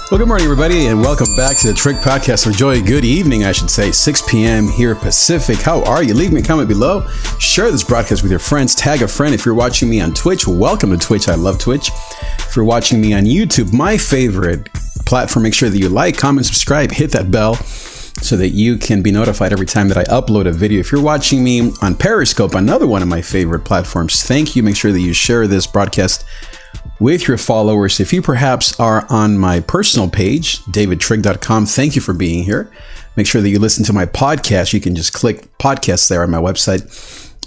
Well, good morning, everybody, and welcome back to the Trig Podcast. Enjoy. Good evening, I should say, 6 p.m. here Pacific. How are you? Leave me a comment below. Share this broadcast with your friends. Tag a friend. If you're watching me on Twitch, welcome to Twitch. I love Twitch. If you're watching me on YouTube, my favorite platform, make sure that you like, comment, subscribe, hit that bell so that you can be notified every time that I upload a video. If you're watching me on Periscope, another one of my favorite platforms, thank you. Make sure that you share this broadcast with your followers. If you perhaps are on my personal page, davidTrig.com, thank you for being here. Make sure that you listen to my podcast. You can just click podcasts there on my website.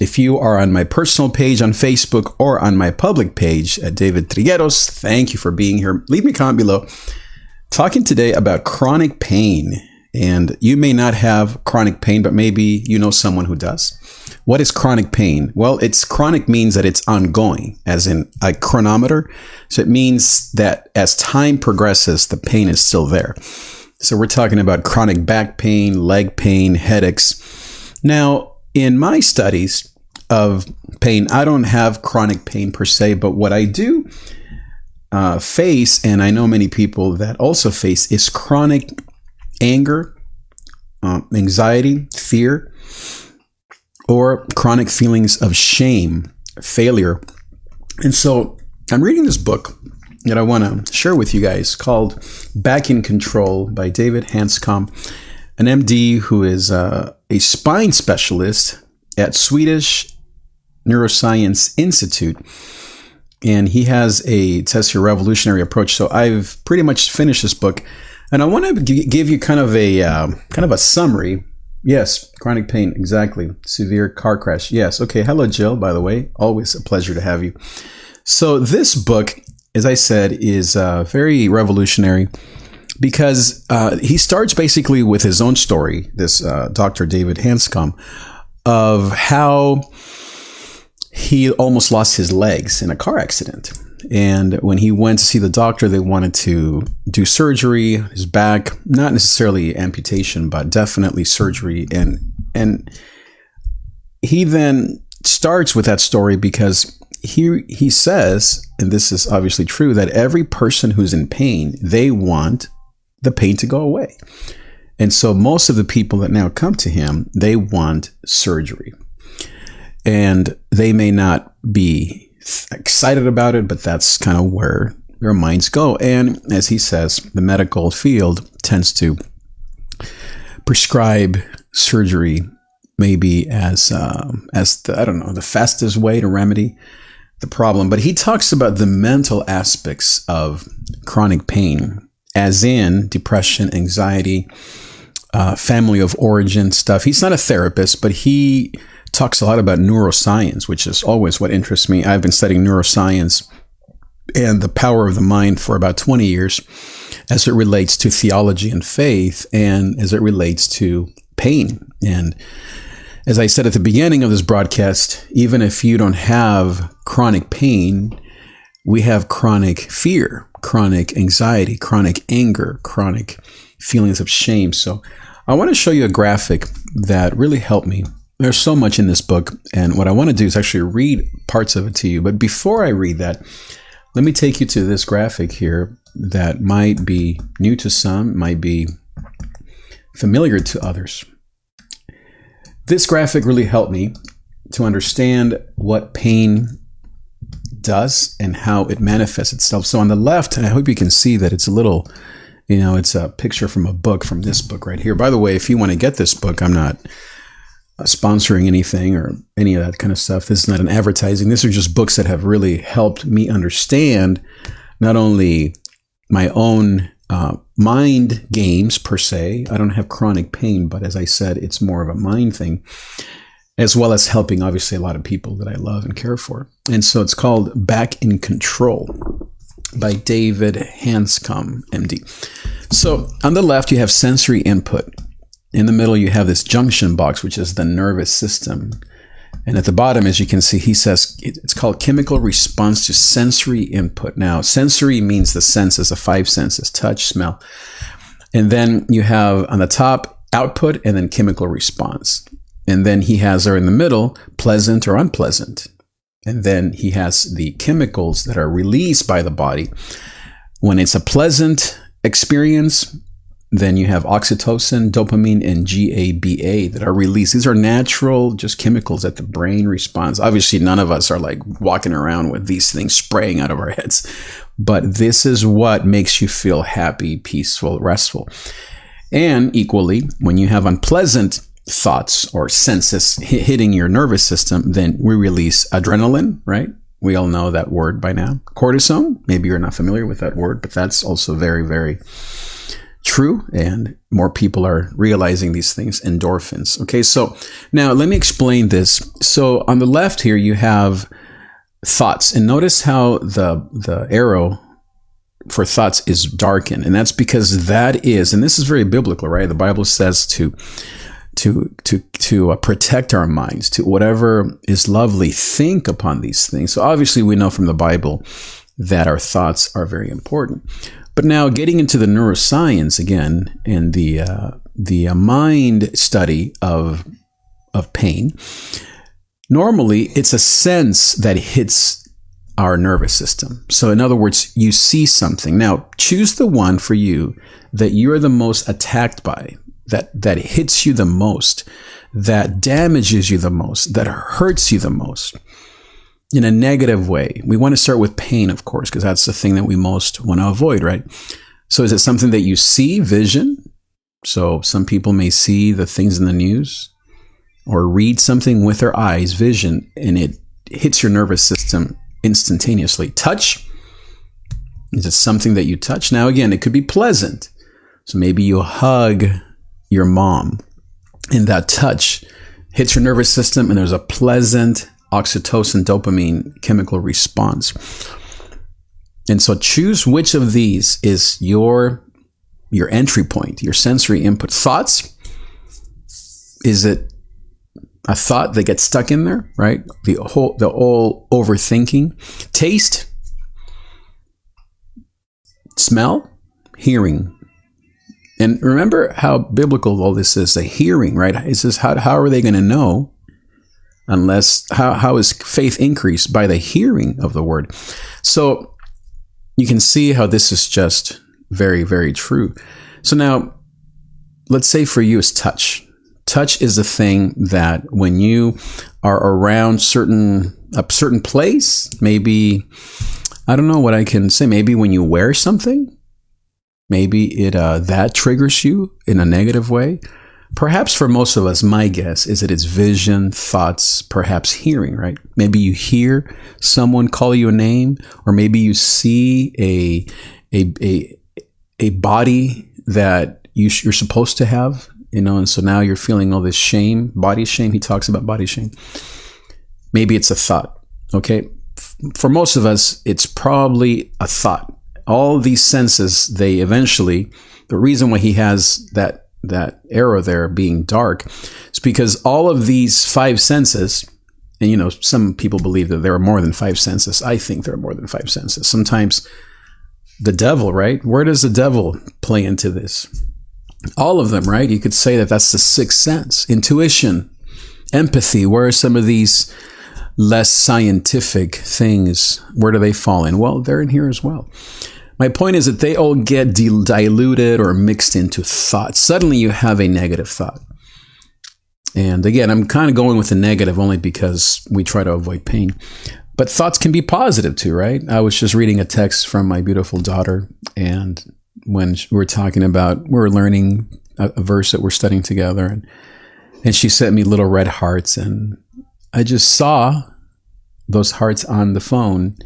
If you are on my personal page on Facebook or on my public page at David Trigueros, thank you for being here. Leave me a comment below. Talking today about chronic pain. And you may not have chronic pain, but maybe you know someone who does. What is chronic pain? Well, it's chronic means that it's ongoing, as in a chronometer. So it means that as time progresses, the pain is still there. So we're talking about chronic back pain, leg pain, headaches. Now, in my studies of pain, I don't have chronic pain per se, but what I do face, and I know many people that also face, is chronic anger, anxiety, fear, or chronic feelings of shame, failure. And so I'm reading this book that I want to share with you guys called Back in Control by David Hanscom, an MD who is a spine specialist at Swedish Neuroscience Institute. And he has it says here, revolutionary approach. So I've pretty much finished this book. And I want to give you kind of a summary. Yes, chronic pain, exactly. Severe car crash. Yes. Okay. Hello, Jill, by the way. Always a pleasure to have you. So this book, as I said, is very revolutionary because he starts basically with his own story, this Dr. David Hanscom, of how he almost lost his legs in a car accident. And when he went to see the doctor, they wanted to do surgery, his back, not necessarily amputation, but definitely surgery. And he then starts with that story because he says, and this is obviously true, that every person who's in pain, they want the pain to go away. And so most of the people that now come to him, they want surgery. And they may not be excited about it, but that's kind of where their minds go. And as he says, the medical field tends to prescribe surgery maybe as the fastest way to remedy the problem. But he talks about the mental aspects of chronic pain, as in depression, anxiety, family of origin stuff. He's not a therapist, but he talks a lot about neuroscience, which is always what interests me. I've been studying neuroscience and the power of the mind for about 20 years as it relates to theology and faith and as it relates to pain. And as I said at the beginning of this broadcast, even if you don't have chronic pain, we have chronic fear, chronic anxiety, chronic anger, chronic feelings of shame. So I want to show you a graphic that really helped me. There's so much in this book, and what I want to do is actually read parts of it to you. But before I read that, let me take you to this graphic here that might be new to some, might be familiar to others. This graphic really helped me to understand what pain does and how it manifests itself. So on the left, and I hope you can see that it's a little, it's a picture from a book, from this book right here. By the way, if you want to get this book, I'm not sponsoring anything or any of that kind of stuff. This is not an advertising. These are just books that have really helped me understand not only my own mind games per se. I don't have chronic pain, but as I said, it's more of a mind thing, as well as helping obviously a lot of people that I love and care for. And so it's called Back in Control by David Hanscom, MD. So on the left, you have sensory input. In the middle, you have this junction box, which is the nervous system. And at the bottom, as you can see, he says it's called chemical response to sensory input. Now, sensory means the senses, the five senses, touch, smell. And then you have on the top, output, and then chemical response. And then he has there in the middle, pleasant or unpleasant. And then he has the chemicals that are released by the body. When it's a pleasant experience, then you have oxytocin, dopamine, and GABA that are released. These are natural, just chemicals that the brain responds. Obviously, none of us are like walking around with these things spraying out of our heads, but this is what makes you feel happy, peaceful, restful. And equally, when you have unpleasant thoughts or senses hitting your nervous system, then we release adrenaline, right? We all know that word by now. Cortisone, maybe you're not familiar with that word, but that's also very, very true. And more people are realizing these things, endorphins. Okay, so now let me explain this. So on the left here, you have thoughts. And notice how the arrow for thoughts is darkened. And that's because that is, and this is very biblical, right? The Bible says to protect our minds, to whatever is lovely, think upon these things. So obviously we know from the Bible that our thoughts are very important. But now getting into the neuroscience again and the mind study of pain, normally it's a sense that hits our nervous system. So in other words, you see something. Now choose the one for you that you're the most attacked by, that hits you the most, that damages you the most, that hurts you the most in a negative way. We want to start with pain, of course, because that's the thing that we most want to avoid, right? So is it something that you see, vision? So some people may see the things in the news or read something with their eyes, vision, and it hits your nervous system instantaneously. Touch, is it something that you touch? Now, again, it could be pleasant. So maybe you hug your mom and that touch hits your nervous system and there's a pleasant oxytocin, dopamine chemical response. And so choose which of these is your entry point, your sensory input. Thoughts, is it a thought that gets stuck in there, right? The whole overthinking. Taste, smell, hearing. And remember how biblical all this is, the hearing, right? It says, how are they going to know unless, how is faith increased? By the hearing of the word. So you can see how this is just very, very true. So now, let's say for you is touch. Touch is the thing that when you are around a certain place, maybe, I don't know what I can say, maybe when you wear something, maybe it that triggers you in a negative way. Perhaps for most of us, my guess is that it's vision, thoughts, perhaps hearing, right? Maybe you hear someone call you a name, or maybe you see a body that you're supposed to have, and so now you're feeling all this shame, body shame. He talks about body shame. Maybe it's a thought, okay? For most of us, it's probably a thought. All these senses, they eventually, the reason why he has that arrow there being dark is because all of these five senses, and some people believe that there are more than five senses. I think there are more than five senses. Sometimes the devil, right? Where does the devil play into this? All of them, right? You could say that that's the sixth sense. Intuition, empathy. Where are some of these less scientific things? Where do they fall in? Well, they're in here as well. My point is that they all get diluted or mixed into thoughts. Suddenly you have a negative thought. And again, I'm kind of going with the negative only because we try to avoid pain. But thoughts can be positive too, right? I was just reading a text from my beautiful daughter, and when we were learning a verse that we're studying together, and she sent me little red hearts, and I just saw those hearts on the phone.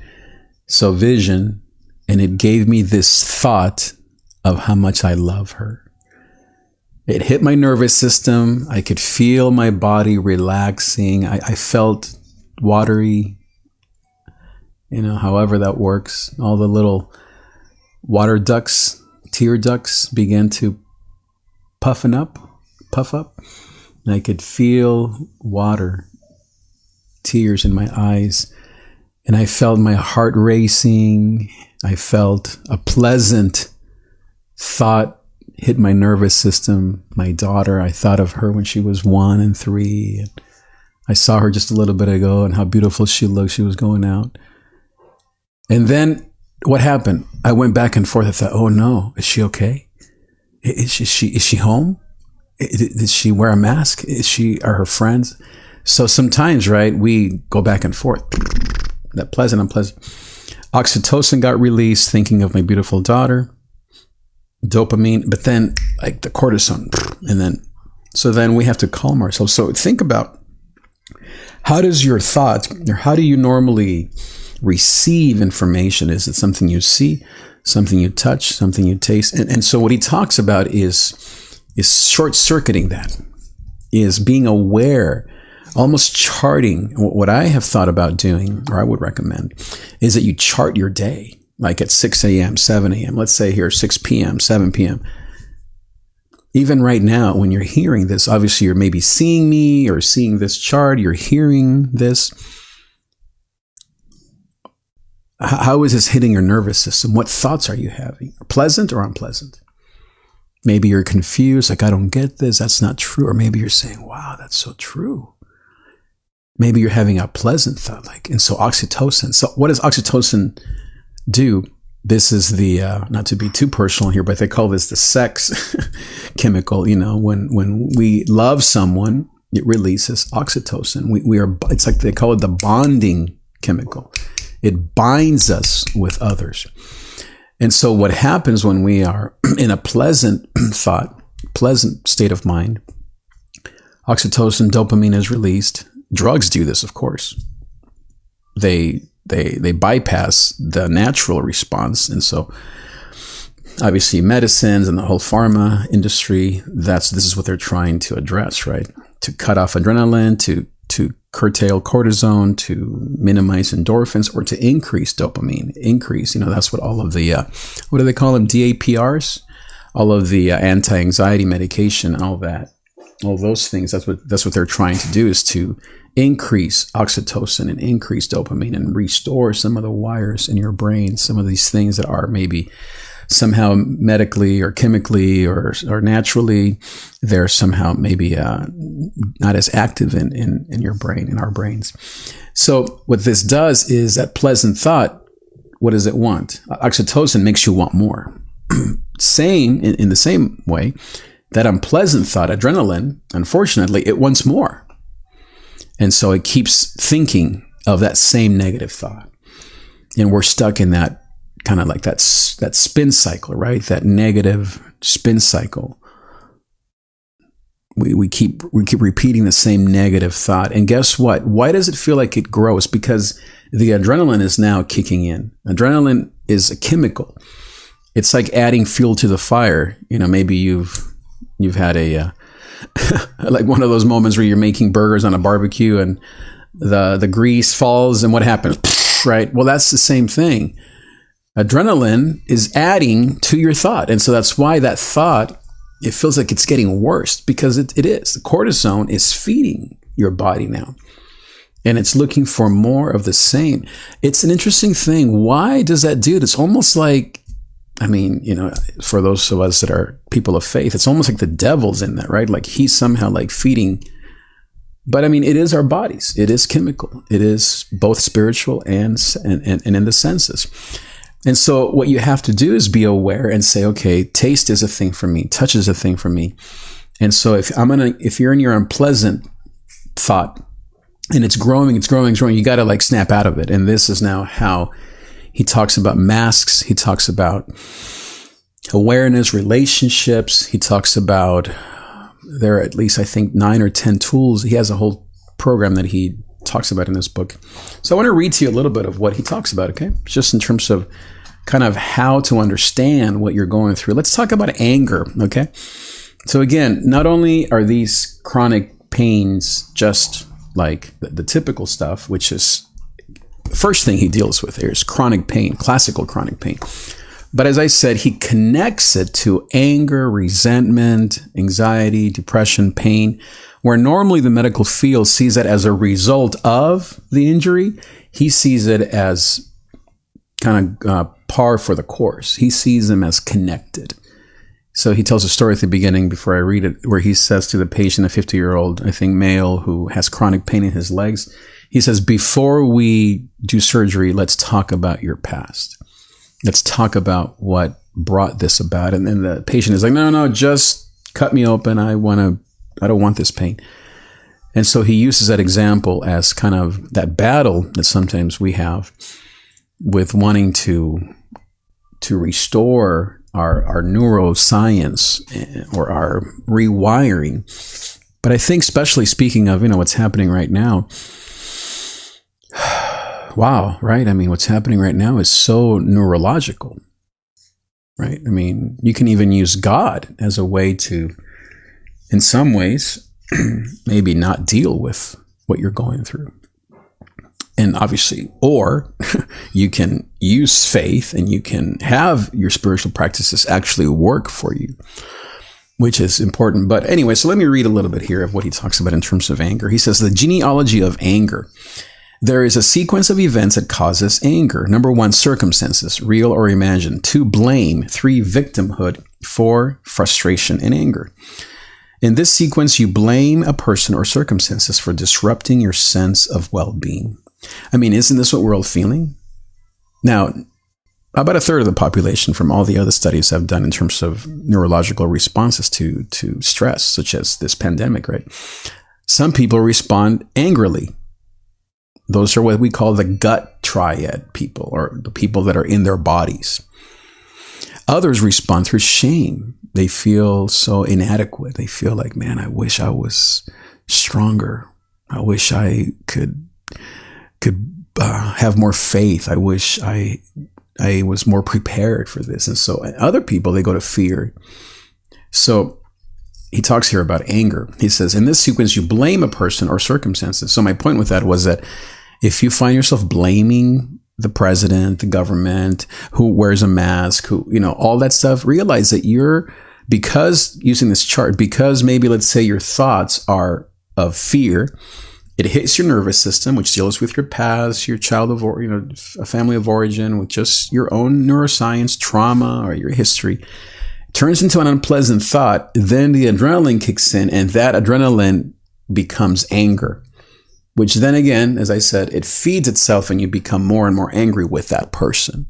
So vision. And it gave me this thought of how much I love her. It hit my nervous system. I could feel my body relaxing. I felt watery, however that works. All the little water ducts, tear ducts began to puff up. And I could feel water, tears in my eyes. And I felt my heart racing. I felt a pleasant thought hit my nervous system. My daughter, I thought of her when she was 1 and 3. And I saw her just a little bit ago and how beautiful she looked. She was going out. And then what happened? I went back and forth. I thought, oh no, is she okay? Is she home? Did she wear a mask? Are her friends? So sometimes, right, we go back and forth. That pleasant, unpleasant. Oxytocin got released, thinking of my beautiful daughter. Dopamine, but then like the cortisone, and then we have to calm ourselves. So think about, how does your thought, or how do you normally receive information? Is it something you see, something you touch, something you taste? And so what he talks about is short-circuiting that, is being aware, almost charting. What I have thought about doing, or I would recommend, is that you chart your day, like at 6 a.m., 7 a.m., let's say here, 6 p.m., 7 p.m. Even right now, when you're hearing this, obviously you're maybe seeing me or seeing this chart, you're hearing this. How is this hitting your nervous system? What thoughts are you having? Pleasant or unpleasant? Maybe you're confused, like, I don't get this, that's not true. Or maybe you're saying, wow, that's so true. Maybe you're having a pleasant thought, like, and so oxytocin. So what does oxytocin do? This is the, not to be too personal here, but they call this the sex chemical. You know, when we love someone, it releases oxytocin. It's like they call it the bonding chemical. It binds us with others. And so what happens when we are in a pleasant thought, pleasant state of mind, oxytocin, dopamine is released. Drugs do this, of course. They bypass the natural response. And so obviously medicines and the whole pharma industry, this is what they're trying to address, right? To cut off adrenaline, to curtail cortisone, to minimize endorphins, or to increase dopamine. That's what all of the, what do they call them? DAPRs? All of the anti-anxiety medication, all those things. That's what they're trying to do, is to increase oxytocin and increase dopamine and restore some of the wires in your brain, some of these things that are maybe somehow medically or chemically or naturally, they're somehow maybe not as active in your brain, in our brains. So what this does is that pleasant thought, what does it want? Oxytocin makes you want more. In the same way, that unpleasant thought, adrenaline, unfortunately, it wants more. And so it keeps thinking of that same negative thought. And we're stuck in that kind of like that spin cycle, right? That negative spin cycle. We keep repeating the same negative thought. And guess what? Why does it feel like it grows? Because the adrenaline is now kicking in. Adrenaline is a chemical. It's like adding fuel to the fire. You know, maybe you've had a like one of those moments where you're making burgers on a barbecue and the grease falls, and what happens? Right? Well, that's the same thing. Adrenaline is adding to your thought. And so that's why that thought, it feels like it's getting worse, because it is. The cortisone is feeding your body now, and it's looking for more of the same. It's an interesting thing. Why does that do it? It's almost like, for those of us that are people of faith, it's almost like the devil's in that, right? Like he's somehow like feeding. But it is our bodies. It is chemical. It is both spiritual and in the senses. And so what you have to do is be aware and say, okay, taste is a thing for me. Touch is a thing for me. And so if you're in your unpleasant thought and it's growing, you got to like snap out of it. And this is now how he talks about masks. He talks about awareness, relationships. He talks about, there are at least, I think, 9 or 10 tools. He has a whole program that he talks about in this book. So I want to read to you a little bit of what he talks about, okay? Just in terms of kind of how to understand what you're going through. Let's talk about anger, okay? So again, not only are these chronic pains just like the typical stuff, which is the first thing he deals with here is chronic pain, classical chronic pain. But as I said, he connects it to anger, resentment, anxiety, depression, pain, where normally the medical field sees it as a result of the injury. He sees it as kind of par for the course. He sees them as connected. So he tells a story at the beginning before I read it, where he says to the patient, a 50-year-old, I think male, who has chronic pain in his legs, he says, before we do surgery, let's talk about your past. Let's talk about what brought this about. And then the patient is like, no, just cut me open. I don't want this pain. And so he uses that example as kind of that battle that sometimes we have with wanting to restore our neuroscience or our rewiring. But I think, especially speaking of, what's happening right now, wow, right? I mean, what's happening right now is so neurological, right? I mean, you can even use God as a way to, in some ways, maybe not deal with what you're going through. And obviously, or you can use faith and you can have your spiritual practices actually work for you, which is important. But anyway, so let me read a little bit here of what he talks about in terms of anger. He says, the genealogy of anger. There is a sequence of events that causes anger. Number 1, circumstances, real or imagined. 2, blame. 3, victimhood. 4, frustration and anger. In this sequence, you blame a person or circumstances for disrupting your sense of well-being. I mean, isn't this what we're all feeling? Now, about a third of the population from all the other studies I've done in terms of neurological responses to stress, such as this pandemic, right? Some people respond angrily. Those are what we call the gut triad people, or the people that are in their bodies. Others respond through shame. They feel so inadequate. They feel like, man, I wish I was stronger. I wish I could have more faith. I wish I was more prepared for this. And so other people, they go to fear. So he talks here about anger. He says, in this sequence, you blame a person or circumstances. So my point with that was that if you find yourself blaming the president, the government, who wears a mask, all that stuff, realize that because using this chart, because maybe let's say your thoughts are of fear, it hits your nervous system, which deals with your past, your child of, a family of origin, with just your own neuroscience, trauma, or your history. It turns into an unpleasant thought. Then the adrenaline kicks in, and that adrenaline becomes anger, which then again, as I said, it feeds itself, and you become more and more angry with that person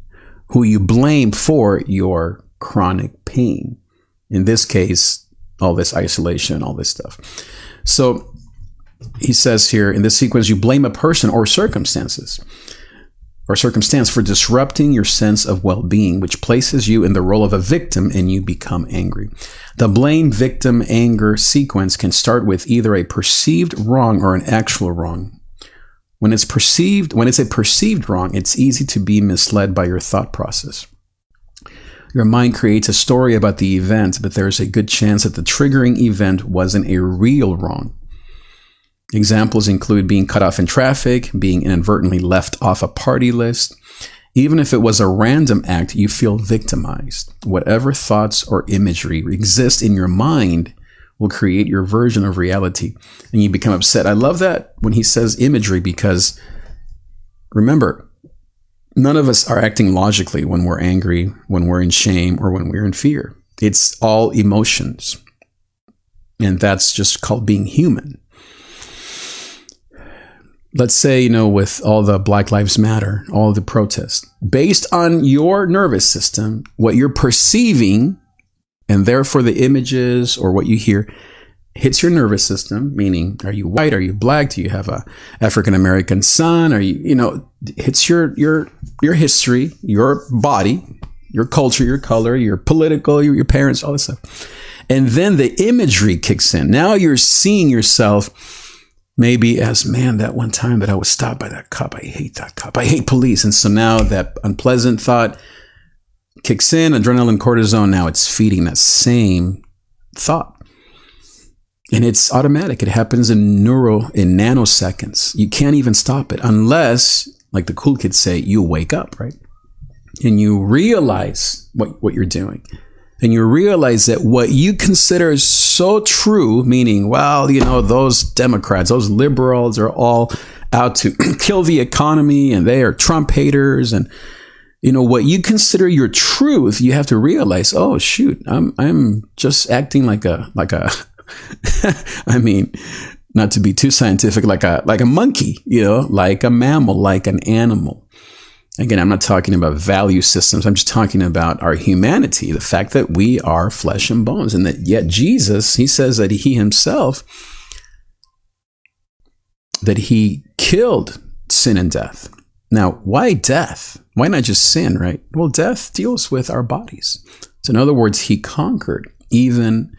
who you blame for your chronic pain. In this case, all this isolation, all this stuff. So he says here, in this sequence, you blame a person or circumstance for disrupting your sense of well-being, which places you in the role of a victim, and you become angry. The blame, victim, anger sequence can start with either a perceived wrong or an actual wrong. When it's a perceived wrong, it's easy to be misled by your thought process. Your mind creates a story about the event, but there's a good chance that the triggering event wasn't a real wrong. Examples include being cut off in traffic, being inadvertently left off a party list. Even if it was a random act, you feel victimized. Whatever thoughts or imagery exist in your mind will create your version of reality, and you become upset. I love that when he says imagery, because remember, none of us are acting logically when we're angry, when we're in shame, or when we're in fear. It's all emotions, and that's just called being human. Let's say, with all the Black Lives Matter, all the protests, based on your nervous system, what you're perceiving, and therefore the images or what you hear hits your nervous system, meaning, are you white? Are you black? Do you have a African-American son? Are you, hits your history, your body, your culture, your color, your political, your parents, all this stuff. And then the imagery kicks in. Now you're seeing yourself maybe as, man, that one time that I was stopped by that cop, I hate that cop. I hate police. And so now that unpleasant thought kicks in, adrenaline, cortisone, now it's feeding that same thought. And it's automatic. It happens in nanoseconds. You can't even stop it unless, like the cool kids say, you wake up, right? And you realize what you're doing. And you realize that what you consider is so true, meaning, well, those Democrats, those liberals are all out to kill the economy, and they are Trump haters. And, what you consider your truth, you have to realize, oh, shoot, I'm just acting like a I mean, not to be too scientific, like a monkey, like a mammal, like an animal. Again, I'm not talking about value systems. I'm just talking about our humanity, the fact that we are flesh and bones, and that yet Jesus, he says that he himself, that he killed sin and death. Now, why death? Why not just sin, right? Well, death deals with our bodies. So in other words, he conquered even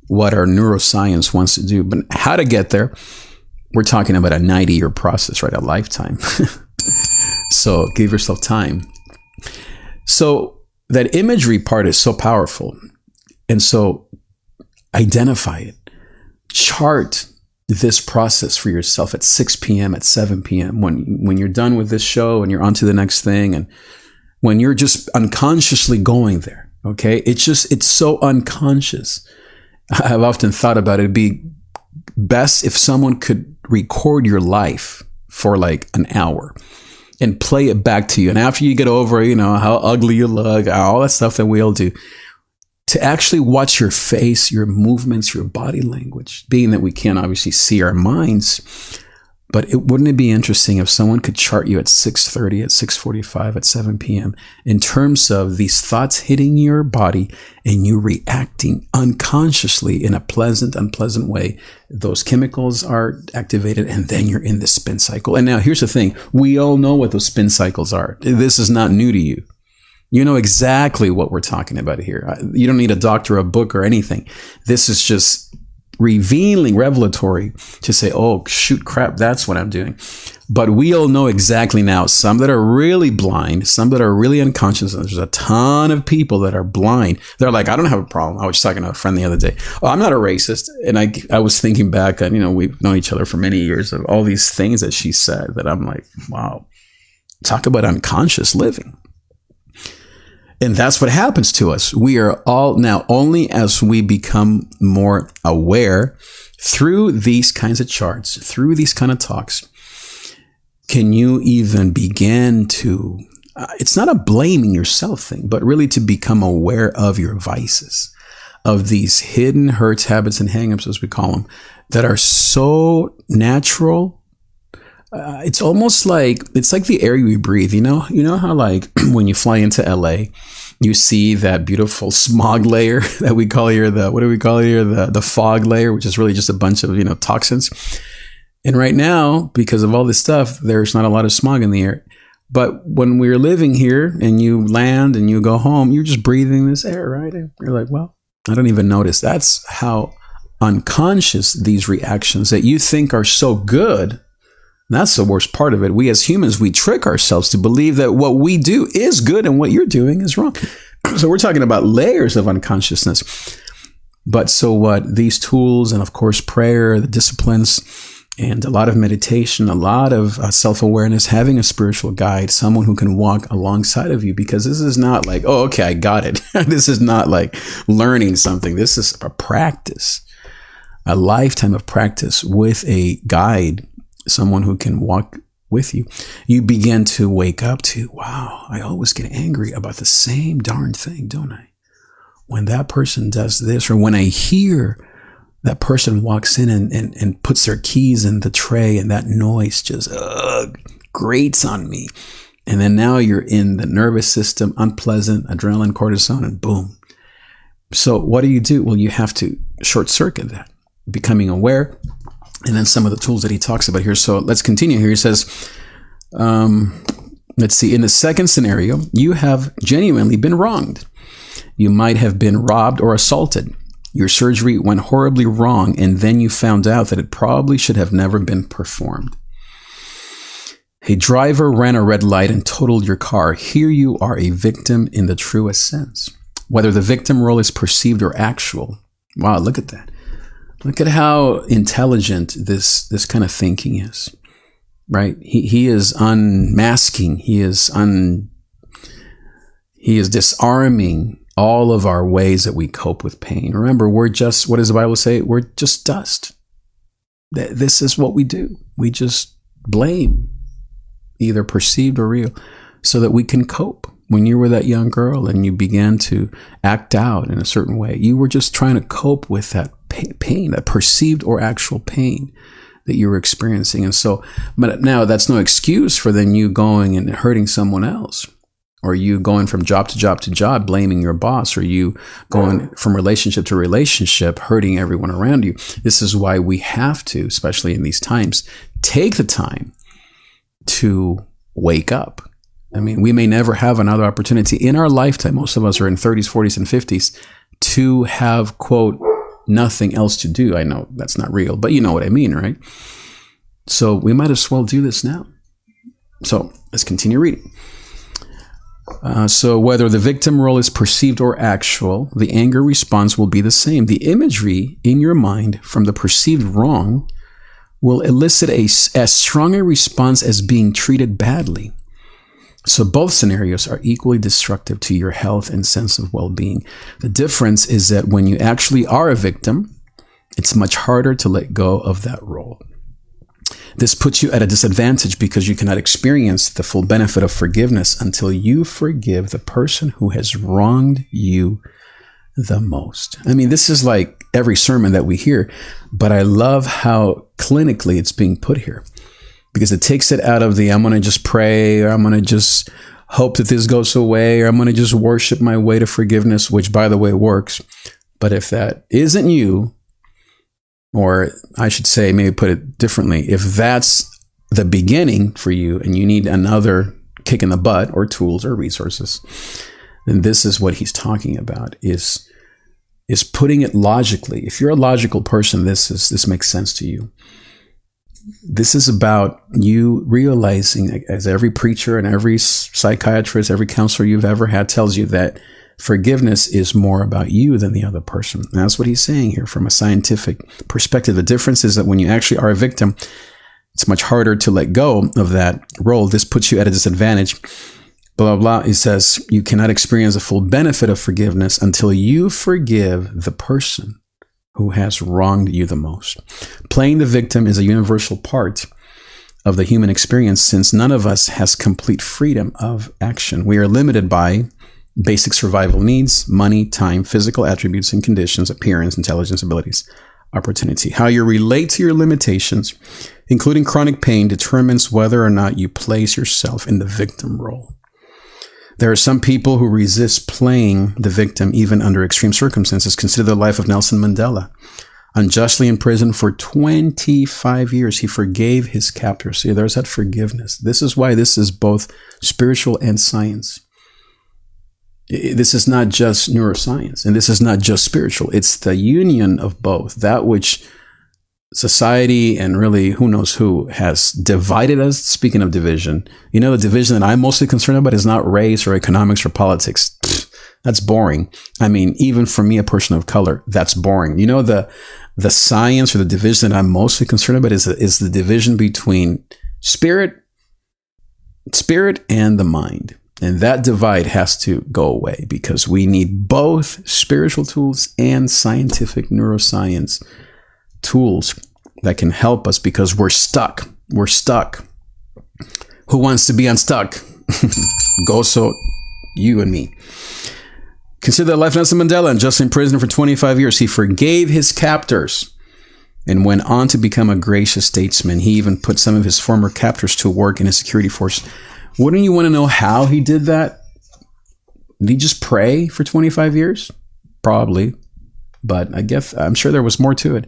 what our neuroscience wants to do. But how to get there, we're talking about a 90-year process, right? A lifetime. So give yourself time. So that imagery part is so powerful. And so identify it. Chart this process for yourself at 6 p.m., at 7 p.m., when you're done with this show and you're on to the next thing, and when you're just unconsciously going there, okay? It's so unconscious. I've often thought about it. It'd be best if someone could record your life for like an hour and play it back to you. And after you get over, how ugly you look, all that stuff that we all do, to actually watch your face, your movements, your body language, being that we can't obviously see our minds. But wouldn't it be interesting if someone could chart you at 6:30, at 6:45, at 7 p.m. in terms of these thoughts hitting your body and you reacting unconsciously in a pleasant, unpleasant way? Those chemicals are activated and then you're in the spin cycle. And now here's the thing. We all know what those spin cycles are. This is not new to you. You know exactly what we're talking about here. You don't need a doctor, a book, or anything. This is just revelatory to say, oh, shoot, crap, that's what I'm doing. But we all know exactly now, some that are really blind, some that are really unconscious. And there's a ton of people that are blind. They're like, I don't have a problem. I was talking to a friend the other day. Oh, I'm not a racist. And I was thinking back, and we've known each other for many years, of all these things that she said that I'm like, wow, talk about unconscious living. And that's what happens to us. We are all now, only as we become more aware through these kinds of charts, through these kind of talks, can you even begin to, it's not a blaming yourself thing, but really to become aware of your vices, of these hidden hurts, habits, and hang-ups, as we call them, that are so natural. It's almost like, it's like the air we breathe. You know how like when you fly into LA, you see that beautiful smog layer that we call here, the fog layer, which is really just a bunch of, toxins. And right now, because of all this stuff, there's not a lot of smog in the air. But when we're living here and you land and you go home, you're just breathing this air, right? And you're like, well, I don't even notice. That's how unconscious these reactions that you think are so good. That's the worst part of it. We as humans, we trick ourselves to believe that what we do is good and what you're doing is wrong. So we're talking about layers of unconsciousness. But so what? These tools and, of course, prayer, the disciplines, and a lot of meditation, a lot of self-awareness, having a spiritual guide, someone who can walk alongside of you, because this is not like, oh, okay, I got it. This is not like learning something. This is a practice, a lifetime of practice with a guide, someone who can walk with you. You begin to wake up to, wow, I always get angry about the same darn thing, don't I? When that person does this, or when I hear that person walks in and puts their keys in the tray and that noise just grates on me. And then now you're in the nervous system, unpleasant, adrenaline, cortisol, and boom. So what do? Well, you have to short circuit that, becoming aware. And then some of the tools that he talks about here. So let's continue here. He says, let's see, in the second scenario, you have genuinely been wronged. You might have been robbed or assaulted. Your surgery went horribly wrong, and then you found out that it probably should have never been performed. A driver ran a red light and totaled your car. Here you are a victim in the truest sense. Whether the victim role is perceived or actual. Wow, look at that. Look at how intelligent this kind of thinking is, right? He is unmasking. He is disarming all of our ways that we cope with pain. Remember, we're just, what does the Bible say? We're just dust. This is what we do. We just blame, either perceived or real, so that we can cope. When you were that young girl and you began to act out in a certain way, you were just trying to cope with that pain, that perceived or actual pain that you were experiencing. And so, but now that's no excuse for then you going and hurting someone else, or you going from job to job to job, blaming your boss, or you going from relationship to relationship, hurting everyone around you. This is why we have to, especially in these times, take the time to wake up. I mean, we may never have another opportunity in our lifetime. Most of us are in 30s, 40s, and 50s to have, quote, nothing else to do. I know that's not real, but you know what I mean, right? So we might as well do this now. So let's continue reading. So whether the victim role is perceived or actual, the anger response will be the same. The imagery in your mind from the perceived wrong will elicit as strong a response as being treated badly. So both scenarios are equally destructive to your health and sense of well-being. The difference is that when you actually are a victim, it's much harder to let go of that role. This puts you at a disadvantage because you cannot experience the full benefit of forgiveness until you forgive the person who has wronged you the most. I mean, this is like every sermon that we hear, but I love how clinically it's being put here, because it takes it out of the, I'm going to just pray, or I'm going to just hope that this goes away, or I'm going to just worship my way to forgiveness, which, by the way, works. But if that isn't you, or I should say, maybe put it differently, if that's the beginning for you and you need another kick in the butt or tools or resources, then this is what he's talking about, is putting it logically. If you're a logical person, this makes sense to you. This is about you realizing, as every preacher and every psychiatrist, every counselor you've ever had tells you, that forgiveness is more about you than the other person. And that's what he's saying here from a scientific perspective. The difference is that when you actually are a victim, it's much harder to let go of that role. This puts you at a disadvantage. Blah, blah, blah. He says you cannot experience the full benefit of forgiveness until you forgive the person who has wronged you the most. Playing the victim is a universal part of the human experience, since none of us has complete freedom of action. We are limited by basic survival needs: money, time, physical attributes and conditions, appearance, intelligence, abilities, opportunity. How you relate to your limitations, including chronic pain, determines whether or not you place yourself in the victim role. There are some people who resist playing the victim even under extreme circumstances. Consider the life of Nelson Mandela. Unjustly imprisoned for 25 years, he forgave his captors. See, there's that forgiveness. This is why this is both spiritual and science. This is not just neuroscience, and this is not just spiritual. It's the union of both. That which society and really who knows who has divided us. Speaking of division, you know, the division that I'm mostly concerned about is not race or economics or politics. That's boring. I mean, even for me, a person of color, that's boring. You know, the science or the division that I'm mostly concerned about is the division between spirit and the mind. And that divide has to go away, because we need both spiritual tools and scientific neuroscience tools that can help us, because we're stuck. We're stuck. Who wants to be unstuck? GOZO, you and me. Consider the life of Nelson Mandela, unjustly imprisoned for 25 years. He forgave his captors and went on to become a gracious statesman. He even put some of his former captors to work in his security force. Wouldn't you want to know how he did that? Did he just pray for 25 years? Probably. But I'm sure there was more to it.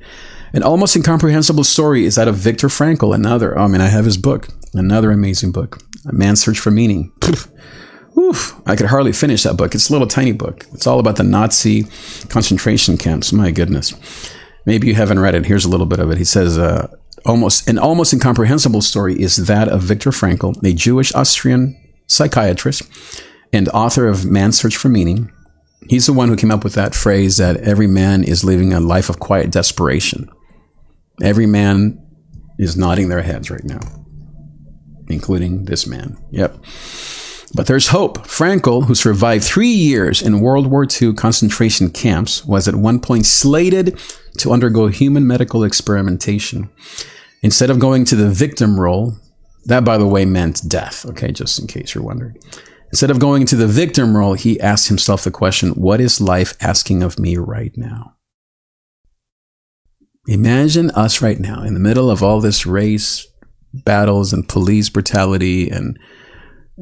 An almost incomprehensible story is that of Viktor Frankl, I have his book, another amazing book, A Man's Search for Meaning. Oof, I could hardly finish that book. It's a little tiny book. It's all about the Nazi concentration camps. My goodness. Maybe you haven't read it. Here's a little bit of it. He says, an almost incomprehensible story is that of Viktor Frankl, a Jewish Austrian psychiatrist and author of Man's Search for Meaning. He's the one who came up with that phrase that every man is living a life of quiet desperation. Every man is nodding their heads right now, including this man. Yep. But there's hope. Frankl, who survived 3 years in World War II concentration camps, was at one point slated to undergo human medical experimentation. Instead of going to the victim role, that, by the way, meant death, okay, just in case you're wondering. Instead of going into the victim role, he asked himself the question, what is life asking of me right now? Imagine us right now in the middle of all this race battles and police brutality and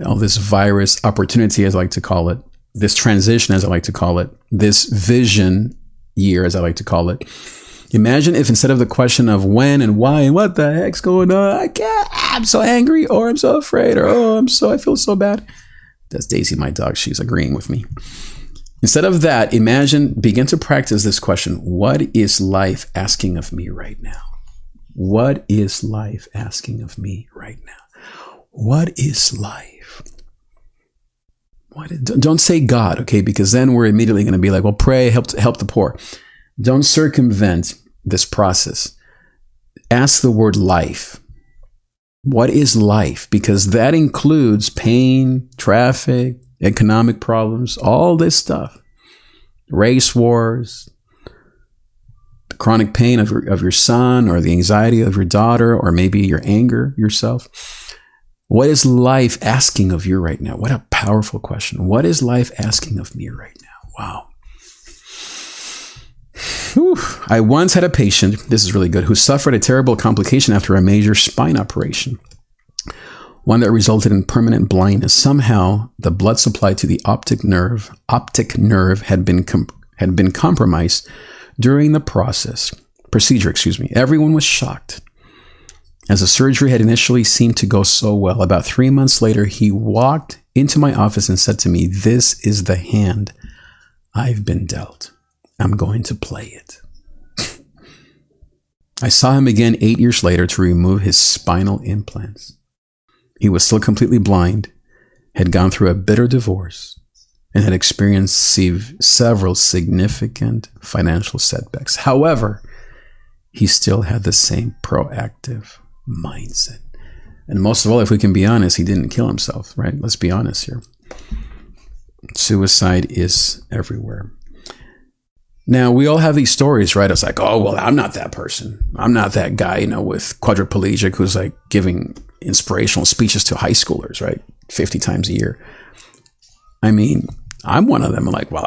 all this virus opportunity, as I like to call it, this transition, as I like to call it, this vision year, as I like to call it. Imagine if instead of the question of when and why and what the heck's going on, I'm so angry, or I'm so afraid, or I feel so bad. That's Daisy, my dog. She's agreeing with me. Instead of that, begin to practice this question. What is life asking of me right now? What is life asking of me right now? What is life? Don't say God, okay? Because then we're immediately going to be like, well, pray, help the poor. Don't circumvent this process. Ask the word life. What is life? Because that includes pain, traffic, economic problems, all this stuff. Race wars, the chronic pain of your son, or the anxiety of your daughter, or maybe your anger yourself. What is life asking of you right now? What a powerful question. What is life asking of me right now? Wow. Whew. I once had a patient, this is really good, who suffered a terrible complication after a major spine operation, one that resulted in permanent blindness. Somehow, the blood supply to the optic nerve had been compromised during the procedure. Everyone was shocked, as the surgery had initially seemed to go so well. About 3 months later, he walked into my office and said to me, "This is the hand I've been dealt. I'm going to play it." I saw him again 8 years later to remove his spinal implants. He was still completely blind, had gone through a bitter divorce, and had experienced several significant financial setbacks. However, he still had the same proactive mindset. And most of all, if we can be honest, he didn't kill himself, right? Let's be honest here. Suicide is everywhere. Now, we all have these stories, right? It's like, oh, well, I'm not that person. I'm not that guy, with quadriplegic who's like giving inspirational speeches to high schoolers, right? 50 times a year. I mean, I'm one of them. I'm like, well,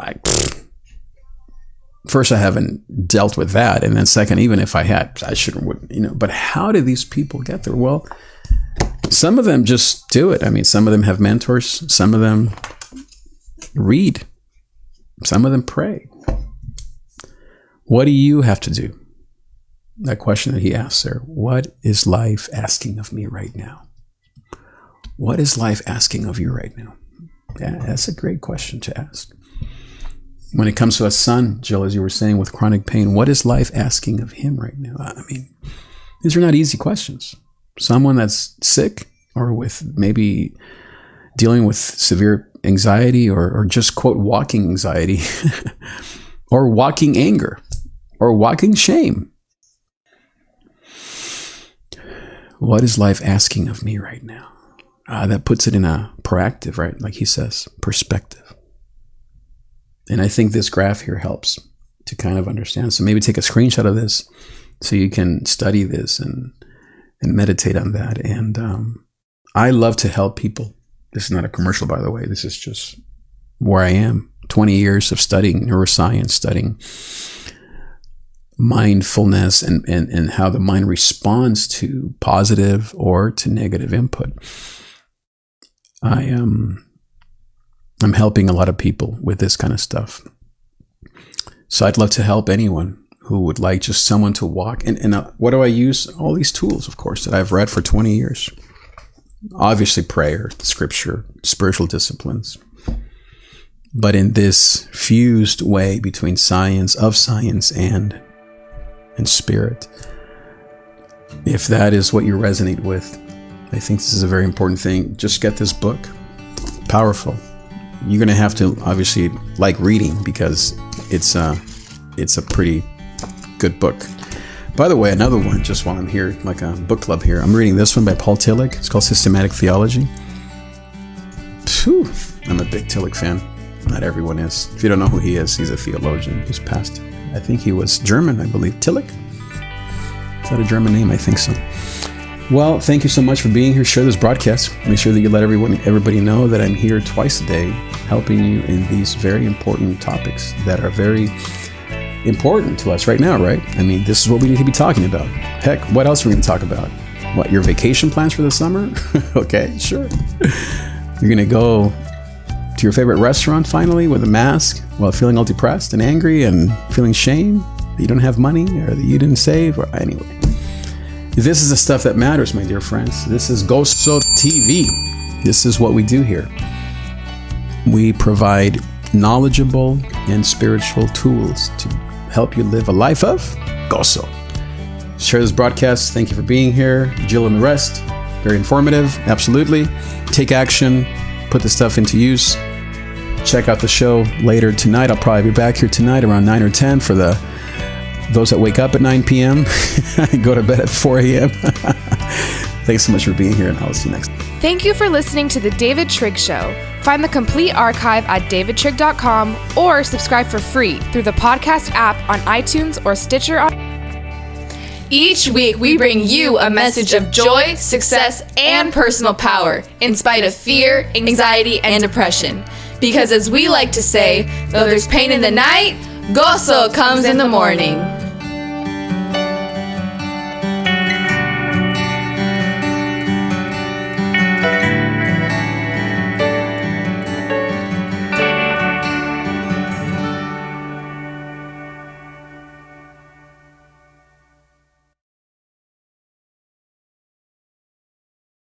first, I haven't dealt with that. And then second, even if I had, I wouldn't. But how did these people get there? Well, some of them just do it. I mean, some of them have mentors. Some of them read. Some of them pray. What do you have to do? That question that he asks there. What is life asking of me right now? What is life asking of you right now? Yeah, that's a great question to ask. When it comes to a son, Jill, as you were saying, with chronic pain, what is life asking of him right now? I mean, these are not easy questions. Someone that's sick, or with maybe dealing with severe anxiety, or just, quote, walking anxiety, or walking anger, or walking shame. What is life asking of me right now? That puts it in a proactive, right? Like he says, perspective. And I think this graph here helps to kind of understand. So maybe take a screenshot of this so you can study this and meditate on that. And I love to help people. This is not a commercial, by the way. This is just where I am. 20 years of studying neuroscience, studying mindfulness and how the mind responds to positive or to negative input. I'm helping a lot of people with this kind of stuff. So I'd love to help anyone who would like just someone to walk. And what do I use? All these tools, of course, that I've read for 20 years. Obviously, prayer, scripture, spiritual disciplines. But in this fused way between science and spirit. If that is what you resonate with, I think this is a very important thing. Just get this book. Powerful. You're going to have to obviously like reading, because it's a pretty good book. By the way, another one, just while I'm here, like a book club here, I'm reading this one by Paul Tillich. It's called Systematic Theology. Phew, I'm a big Tillich fan. Not everyone is. If you don't know who he is, he's a theologian. He's passed. I think he was German, I believe. Tillich? Is that a German name? I think so. Well, thank you so much for being here. Share this broadcast. Make sure that you let everybody know that I'm here twice a day helping you in these very important topics that are very important to us right now, right? I mean, this is what we need to be talking about. Heck, what else are we going to talk about? What, your vacation plans for the summer? Okay, sure. You're going to go to your favorite restaurant finally with a mask while feeling all depressed and angry and feeling shame that you don't have money or that you didn't save, or anyway. This is the stuff that matters, my dear friends. This is GOZO TV. This is what we do here. We provide knowledgeable and spiritual tools to help you live a life of GOZO. Share this broadcast. Thank you for being here. Jill and the rest. Very informative. Absolutely. Take action. Put the stuff into use. Check out the show later tonight. I'll probably be back here tonight around 9 or 10 for those that wake up at 9 p.m. Go to bed at 4 a.m. Thanks so much for being here, and I'll see you next time. Thank you for listening to The David Trigg Show. Find the complete archive at davidtrig.com or subscribe for free through the podcast app on iTunes or Stitcher. Each week, we bring you a message of joy, success, and personal power in spite of fear, anxiety, and depression. Because as we like to say, though there's pain in the night, GOZO comes in the morning.